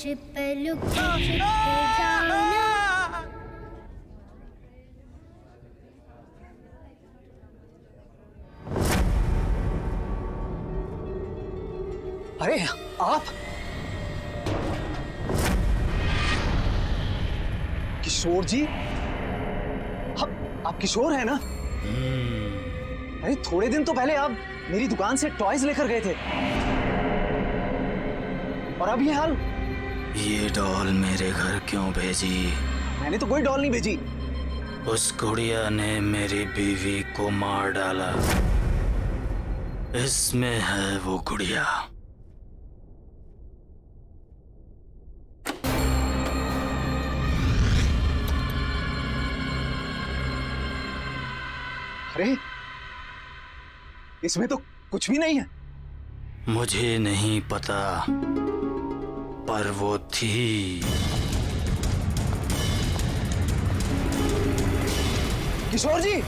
छिप लुके छिप जाना। अरे आप किशोर जी, आप किशोर हैं ना? अरे थोड़े दिन तो पहले आप मेरी दुकान से टॉयज लेकर गए थे और अब ये हाल। ये डॉल मेरे घर क्यों भेजी? मैंने तो कोई डॉल नहीं भेजी। उस गुड़िया ने मेरी बीवी को मार डाला। इसमें है वो गुड़िया। अरे इसमें तो कुछ भी नहीं है। मुझे नहीं पता, पर वो थी। किशोर जी,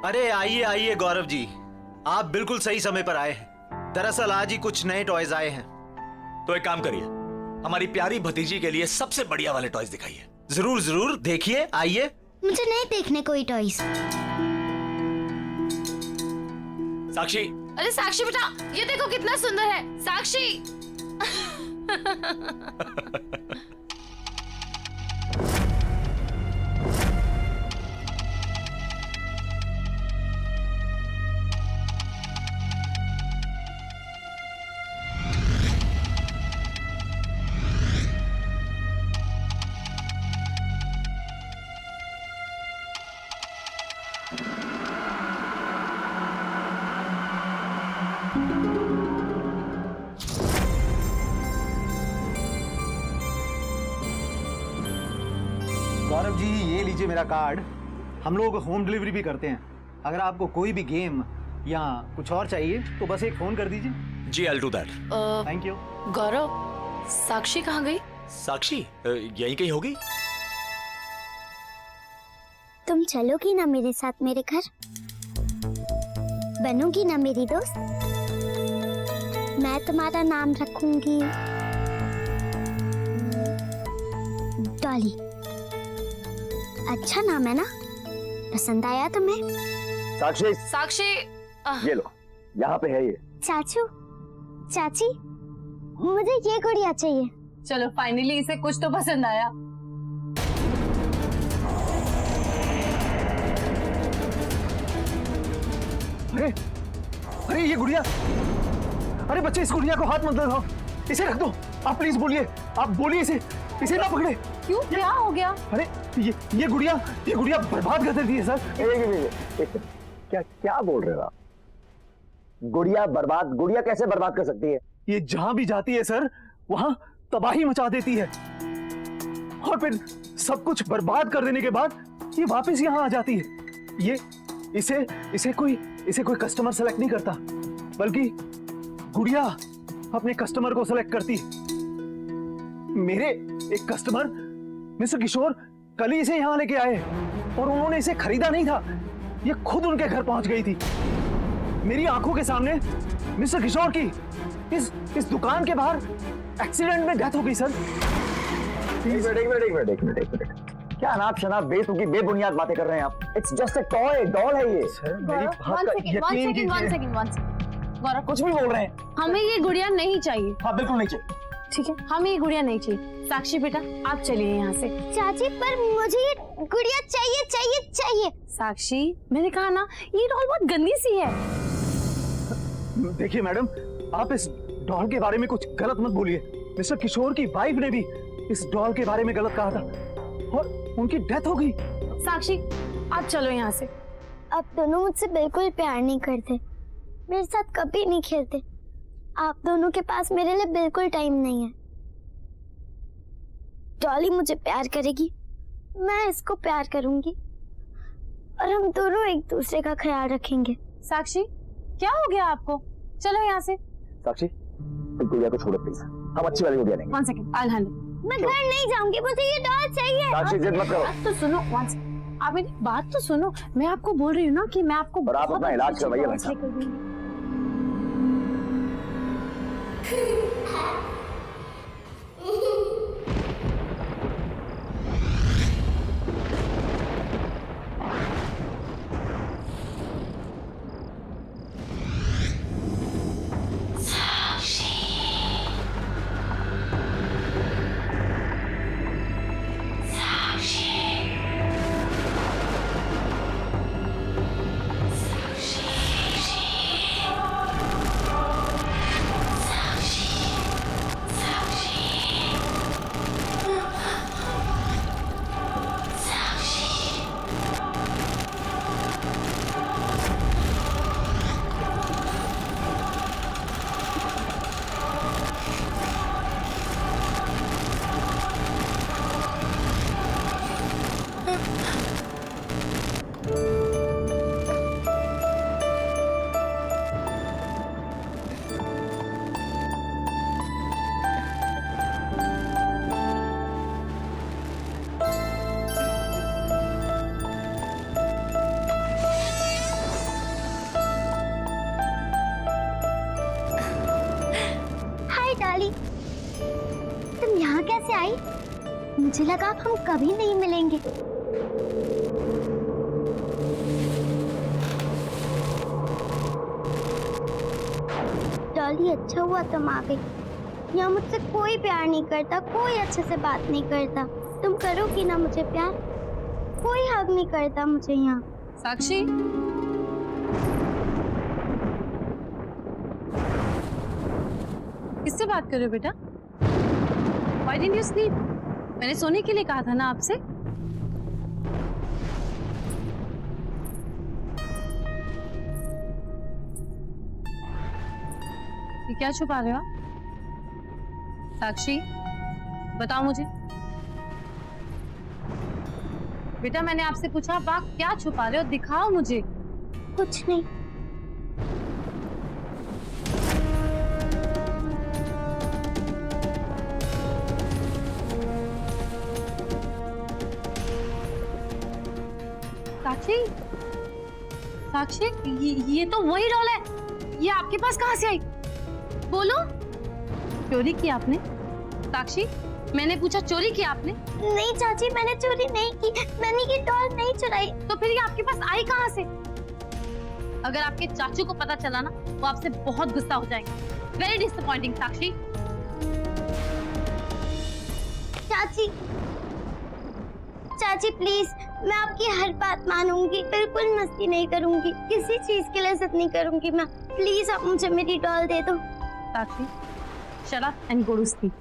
अरे आइए आइए गौरव जी, आप बिल्कुल सही समय पर आए हैं। दरअसल आज ही कुछ नए टॉयज आए हैं। तो एक काम करिए, हमारी प्यारी भतीजी के लिए सबसे बढ़िया वाले टॉयज दिखाइए। जरूर जरूर, देखिए, आइए। मुझे नहीं देखने कोई टॉयज। साक्षी, अरे साक्षी बेटा, ये देखो कितना सुंदर है। साक्षी गौरव जी ये लीजिए मेरा कार्ड। हम लोग होम डिलीवरी भी करते हैं। अगर आपको कोई भी गेम या कुछ और चाहिए तो बस एक फोन कर दीजिए। जी I will do that. Thank you. Gaurav, Sakshi कहाँ गई? साक्षी यहीं कहीं होगी। तुम चलोगी ना मेरे साथ मेरे घर? बनोगी ना मेरी दोस्त? मैं तुम्हारा नाम रखूंगी डॉली। अच्छा नाम है ना? पसंद आया तुम्हें? साक्षी, साक्षी ये लो, यहाँ पे है ये। चाचू, चाची, मुझे ये गुड़िया चाहिए। चलो फाइनली इसे कुछ तो पसंद आया। अरे अरे ये गुड़िया, अरे बच्चे इस गुड़िया को हाथ मत लगाओ, इसे रख दो। आप प्लीज बोलिए, आप बोलिए इसे ना पकड़े। क्यों, क्या हो गया? अरे ये गुड़िया बर्बाद कर देती है सर। एक क्या बोल रहे हो आप? गुड़िया कैसे बर्बाद कर सकती है? ये जहां भी जाती है सर वहां तबाही मचा देती है और फिर सब कुछ बर्बाद कर देने के बाद ये वापस यहाँ आ जाती है। ये इसे कोई कस्टमर सेलेक्ट नहीं करता, बल्कि गुड़िया अपने कस्टमर को सेलेक्ट करती। मेरे एक कस्टमर मिस्टर किशोर कल ही इसे यहाँ लेके आए और उन्होंने इसे खरीदा नहीं था, ये खुद उनके घर पहुंच गई थी। मेरी आंखों के सामने मिस्टर किशोर की इस दुकान के बाहर एक्सीडेंट में डेथ हो गई सर। एक मिनट, क्या अनाप शनाप बेतुकी बेबुनियाद बातें कर रहे हैं आप? It's just a toy, doll है ये। सर मेरी बात का यकीन कीजिए। गौरव, कुछ भी बोल रहे हैं। हमें ये गुड़िया नहीं चाहिए। हाँ बिल्कुल नहीं चाहिए। ठीक है, हमें ये गुड़िया नहीं चाहिए। साक्षी बेटा, आप चलिए यहाँ से। चाची पर मुझे ये गुड़िया चाहिए चाहिए चाहिए। साक्षी, मैंने कहा ना, ये डॉल बहुत गंदी सी है। देखिए मैडम, आप इस डॉल के बारे में कुछ गलत मत बोलिए। मिस्टर किशोर की वाइफ ने भी इस डॉल के बारे में गलत कहा था और उनकी डेथ हो गई। साक्षी, आप चलो यहाँ से। आप दोनों मुझसे बिल्कुल प्यार नहीं करते, मेरे साथ कभी नहीं खेलते। आप दोनों के पास मेरे लिए बिल्कुल टाइम नहीं है। डॉली मुझे प्यार करेगी मैं इसको प्यार करूंगी और हम दोनों एक दूसरे का ख्याल रखेंगे। साक्षी, क्या हो गया आपको? चलो यहाँ से। साक्षी, तुम गुड़िया को छोड़ो प्लीज, हम अच्छी वाली गुड़िया लेंगे। 1 सेकंड, I'll handle। मैं घर नहीं जाऊंगी, मुझे ये डॉल चाहिए। साक्षी जिद मत करो। बात तो सुनो, 1 सेकंड, आप मेरी बात तो सुनो। मैं आपको बोल रही हूँ ना कि मैं आपको और आप बहुत अपना इलाज अच्छी करवाइए दवा भाई साहब। लेकर दूंगी। हाय डार्लिंग, तुम यहाँ कैसे आई? मुझे लगा अब हम कभी नहीं मिलेंगे। डॉली, अच्छा हुआ तुम आ गई। यहाँ मुझसे कोई प्यार नहीं करता, कोई अच्छे से बात नहीं करता। तुम करोगी ना मुझे प्यार? कोई हक नहीं करता मुझे यहाँ। साक्षी, किससे बात कर रहे हो बेटा? Why didn't you sleep? मैंने सोने के लिए कहा था ना आपसे। ये क्या छुपा रहे हो आप? साक्षी, बताओ मुझे। बेटा, मैंने आपसे पूछा, आप क्या छुपा रहे हो? दिखाओ मुझे। कुछ नहीं। साक्षी, साक्षी, ये तो वही डॉल है। ये आपके पास कहाँ से आई? बोलो। चोरी की आपने? साक्षी, मैंने पूछा चोरी की आपने? नहीं चाची, मैंने चोरी नहीं की। मैंने ये डॉल नहीं चुराई। तो फिर ये आपके पास आई कहाँ से? अगर आपके चाचू को पता चला ना, वो आपसे बहुत गुस्सा हो जाएंगे। वेरी डिसअपॉइंटिंग साक्षी। चाची, चाची प्लीज, मैं आपकी हर बात मानूंगी, बिल्कुल मस्ती नहीं करूंगी, किसी चीज के लिए जिद नहीं करूंगी मैं। प्लीज आप मुझे मेरी डॉल दे दो। साक्षी, shut up and go to sleep.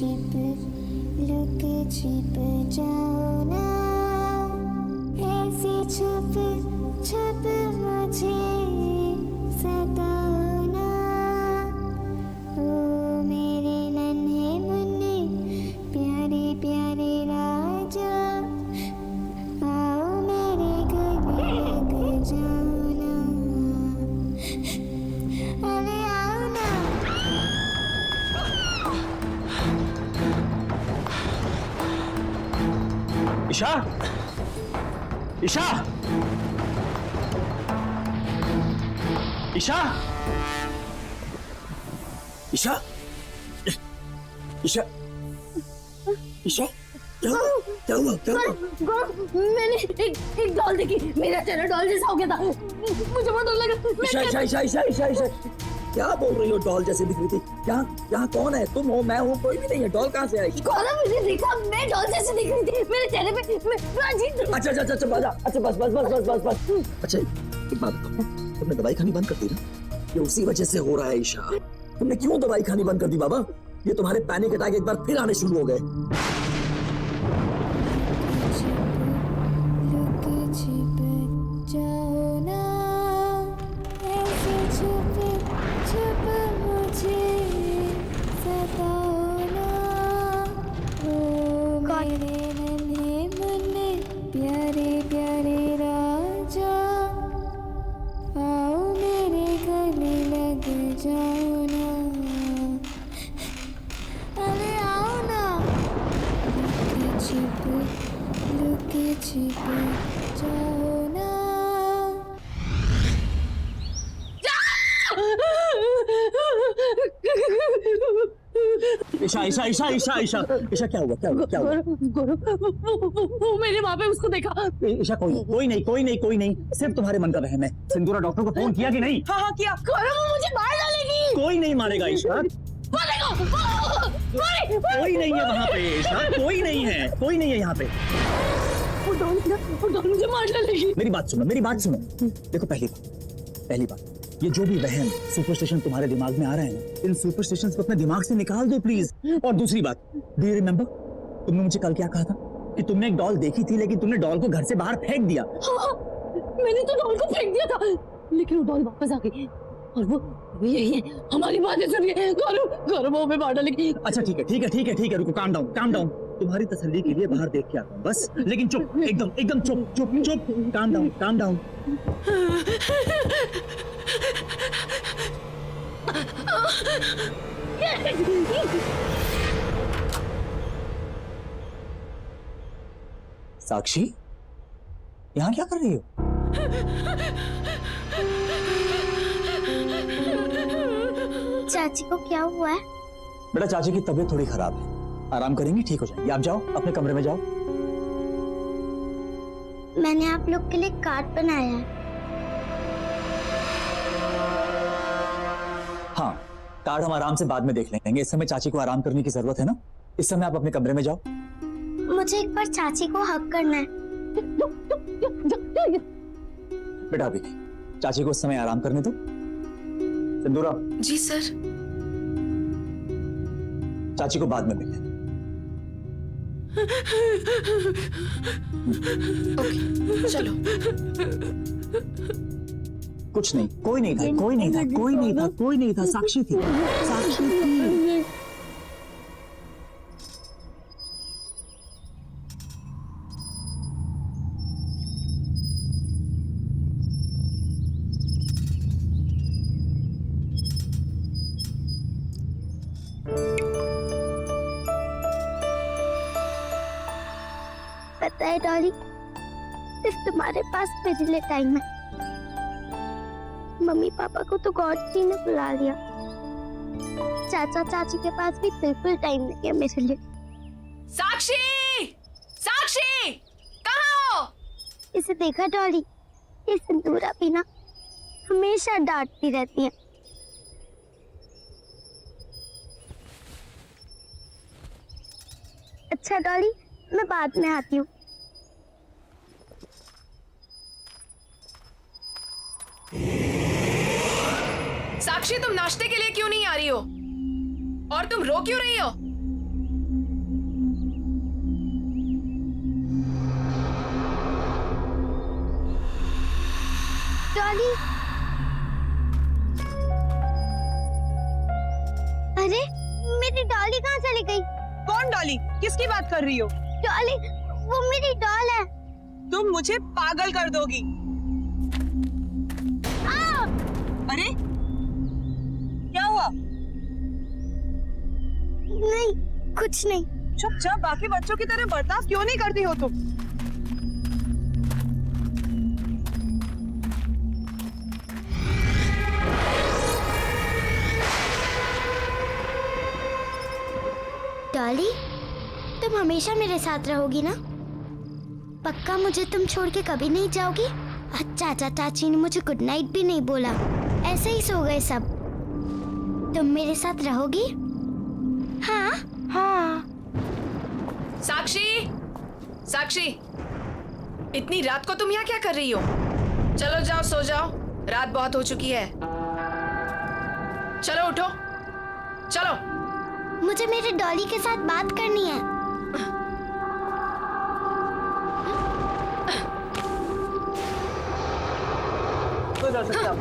छिप लुक छिप जाओ ना, ऐसे छुप छुप मुझे सताओ ना। ओ मेरे नन्हे मुन्ने प्यारे प्यारे राजा, आओ मेरे गले लग जाओ ना, अरे आओ ना। ईशा, ईशा, ईशा, ईशा, ईशा, ईशा, क्या हुआ? क्या हुआ? क्या हुआ? गौरव, मैंने एक डॉल देखी, मेरा चेहरा डॉल जैसा हो गया था, मुझे बहुत डर लगा। ईशा, ईशा, ईशा, ईशा, ईशा, ईशा, क्या बोल रही हो? डॉल जैसे दिख रही थी। यहाँ कौन है? तुम हो, मैं हूँ, कोई भी नहीं है। डॉल कहाँ से आई? गौरव, मुझे देखा, मैं डॉल जैसी दिख रही थी, मेरे चेहरे पे अच्छा अच्छा अच्छा बाजा, अच्छा बस बस बस बस बस बस। अच्छा एक बात बताओ, तुमने दवाई खानी बंद कर दी ना? ये उसी वजह से हो रहा है ईशा। तुमने क्यों दवाई खानी बंद कर दी बाबा? ये तुम्हारे पैनिक अटैक एक बार फिर आने शुरू हो गए। लुक छिप जाओ ना, ऐसे छुप छुप मुझे सताओ ना। ओ मेरे नन्हे मुन्ने प्यारे प्यारे राजा, आओ मेरे गले लग जाओ ना, अरे आओ ना। लुक छिप जाओ ना। ईशा ईशा ईशा ईशा ईशा ईशा, क्या हुआ? क्या हुआ? क्या हुआ? वो मेरे वहाँ पे उसको देखा। ईशा कोई नहीं, सिर्फ तुम्हारे मन का वहम है। सिंदूरा डॉक्टर को फोन किया कि नहीं? हाँ किया। गौरव, वो मुझे मार डालेगी। कोई नहीं मारेगा ईशा, कोई नहीं है वहाँ पे ईशा, कोई नहीं है यहाँ पे। वो डॉल मुझे मार डालेगी। मेरी बात सुनो। देखो पहली बात, ये जो भी वहम सुपरस्टिशन तुम्हारे दिमाग में आ रहा है ना, इन सुपरस्टिशंस को अपने दिमाग से निकाल दो प्लीज। और दूसरी बात, डू यू रिमेम्बर तुमने मुझे कल क्या कहा था कि तुमने एक डॉल देखी थी, लेकिन तुमने डॉल को घर से बाहर फेंक दिया। हाँ, मैंने तो डॉल को फेंक दिया था, लेकिन वो डॉल वापस आ गई और वो यही है। हमारी बातें सुनिए। गौरव, वो हमें मार डालेगी। अच्छा ठीक है, रुको, काम डाउन। तुम्हारी तसल्ली के लिए बाहर देख के आता हूँ बस, लेकिन चुप, एकदम चुप, काम डाउन। साक्षी, यहाँ क्या कर रही हो? चाची को क्या हुआ है? बेटा, चाची की तबीयत थोड़ी खराब है, आराम करेंगी, ठीक हो जाएगी। आप जाओ अपने कमरे में जाओ। मैंने आप लोग के लिए कार्ड बनाया है। हाँ, कार्ड हम आराम से बाद में देख लेंगे, इस समय चाची को आराम करने की जरूरत है ना। इस समय आप अपने कमरे में जाओ। मुझे एक बार चाची को हक करना है। बेटा अभी नहीं, चाची को इस समय आराम करने दो। सिंदूरा। जी सर। चाची को बाद में मिल लेना। ओके, चलो। कुछ नहीं, कोई नहीं था, साक्षी थी। पता है डॉली, सिर्फ तुम्हारे पास मेरे लिए टाइम है। मम्मी पापा को तो गॉड जी ने बुला लिया, चाचा चाची के पास भी बिल्कुल टाइम नहीं है मेरे लिए। साक्षी, कहाँ हो? इसे देखा डॉली, ये सिंदूरा भी ना हमेशा डांटती रहती है। अच्छा डॉली, मैं बाद में आती हूँ। साक्षी, तुम नाश्ते के लिए क्यों नहीं आ रही हो? और तुम रो क्यों रही हो? डॉली, अरे मेरी डॉली कहाँ चली गई? कौन डॉली? किसकी बात कर रही हो? डॉली, वो मेरी डॉल है। तुम मुझे पागल कर दोगी। अरे क्या हुआ? नहीं, कुछ नहीं। चुपचाप बाकी बच्चों की तरह बर्ताव क्यों नहीं करती हो तुम? डॉली, तुम हमेशा मेरे साथ रहोगी ना? पक्का मुझे तुम छोड़ के कभी नहीं जाओगी? चाचा चाची ने मुझे गुड नाइट भी नहीं बोला, ऐसे ही सो गए सब। तुम मेरे साथ रहोगी? हाँ हाँ। साक्षी, साक्षी, इतनी रात को तुम यहाँ क्या कर रही हो? चलो जाओ, सो जाओ, रात बहुत हो चुकी है। चलो उठो, चलो। मुझे मेरे डॉली के साथ बात करनी है। तो जा सकते हो।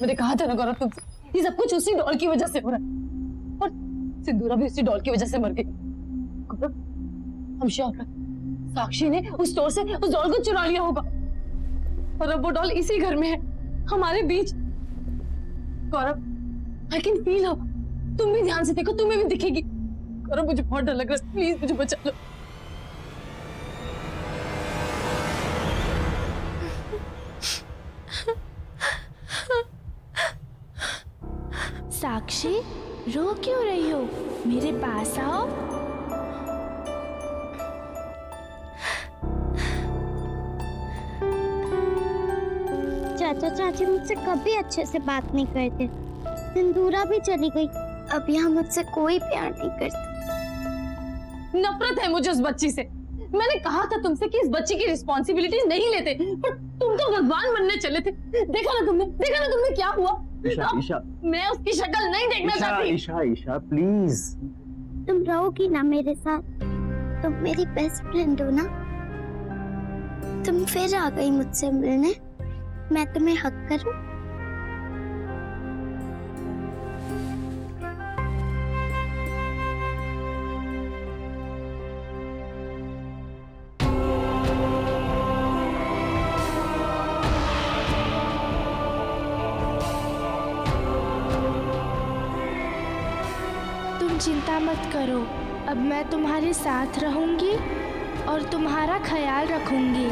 मैंने कहा था ना गौरव तुमसे, ये सब कुछ उसी डॉल की वजह से हो रहा है, और सिंदूरा भी उसी डॉल की वजह से मर गई। गौरव, हम श्योर हैं, साक्षी ने उस स्टोर से उस डॉल को चुरा लिया होगा, और अब वो डॉल इसी घर में है, हमारे बीच। गौरव, आई कैन फील हर। तुम भी ध्यान से देखो, तुम्हें भी दिखेगी। गौरव, मुझे बहुत डर लग रहा है, प्लीज मुझे बचा लो। साक्षी, रो क्यों रही हो? मेरे पास आओ। चाचा चाची मुझसे कभी अच्छे से बात नहीं करते। सिंदूरा भी चली गई, अब यहाँ मुझसे कोई प्यार नहीं करता। नफरत है मुझे उस बच्ची से। मैंने कहा था तुमसे कि इस बच्ची की रिस्पॉन्सिबिलिटीज नहीं लेते, पर तुम तो भगवान बनने चले थे। देखा ना तुमने क्या हुआ? ईशा, ईशा, मैं उसकी शक्ल नहीं देखना चाहती। ईशा, ईशा, प्लीज। तुम रहोगी ना मेरे साथ? तुम मेरी बेस्ट फ्रेंड हो ना? तुम फिर आ गई मुझसे मिलने, मैं तुम्हें हक करूं? चिंता मत करो, अब मैं तुम्हारे साथ रहूंगी और तुम्हारा ख्याल रखूंगी।